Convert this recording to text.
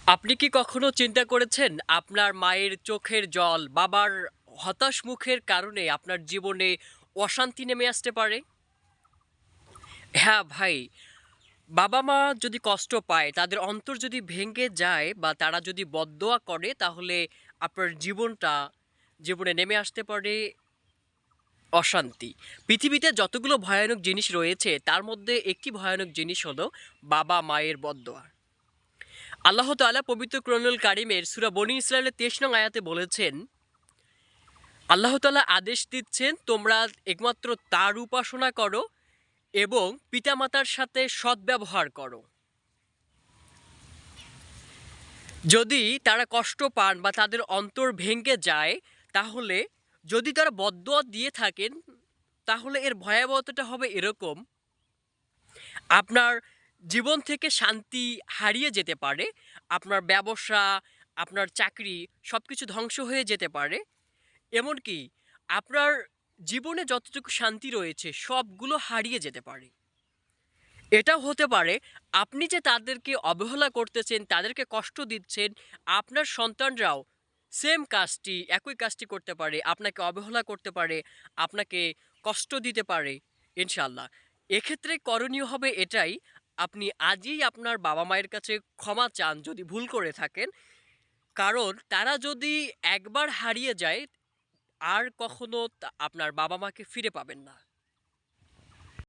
আপনি কি কখনো চিন্তা করেছেন আপনার মায়ের চোখের জল, বাবার হতাশ মুখের কারণে আপনার জীবনে অশান্তি নেমে আসতে পারে? হ্যাঁ ভাই, বাবা-মা যদি কষ্ট পায়, তাদের অন্তর যদি ভেঙে যায় বা তারা যদি বদদোয়া করে তাহলে আপনার জীবনে নেমে আসতে পারে অশান্তি। পৃথিবীতে যতগুলো ভয়ানক জিনিস রয়েছে তার মধ্যে একটি ভয়ানক জিনিস হলো বাবা-মায়ের বদদোয়া। আল্লাহ তাআলা পবিত্র কোরআনুল কারিমের সূরা বনী ইসরাঈলের ২৩ নং আয়াতে বলেছেন, আল্লাহ তাআলা আদেশ দিচ্ছেন তোমরা একমাত্র তার উপাসনা করো এবং পিতামাতার সাথে সদ্ব্যবহার করো। যদি তারা কষ্ট পান বা তাদের অন্তর ভেঙে যায়, তাহলে যদি তারা বদদোয়া দিয়ে থাকেন, তাহলে এর ভয়াবহতাটা হবে এরকম, আপনার জীবন থেকে শান্তি হারিয়ে যেতে পারে, আপনার ব্যবসা, আপনার চাকরি সবকিছু ধ্বংস হয়ে যেতে পারে। এমনকি আপনার জীবনে যতটুকু শান্তি রয়েছে সবগুলো হারিয়ে যেতে পারে। এটাও হতে পারে আপনি যে তাদেরকে অবহেলা করতেছেন, তাদেরকে কষ্ট দিচ্ছেন, আপনার সন্তানরাও একই কাজটি করতে পারে, আপনাকে অবহেলা করতে পারে, আপনাকে কষ্ট দিতে পারে ইনশাআল্লাহ। এক্ষেত্রে করণীয় হবে এটাই, আপনি আজই আপনার বাবা-মায়ের কাছে ক্ষমা চান যদি ভুল করে থাকেন। কারণ তারা যদি একবার হারিয়ে যায় আর কখনো আপনার বাবা-মাকে ফিরে পাবেন না।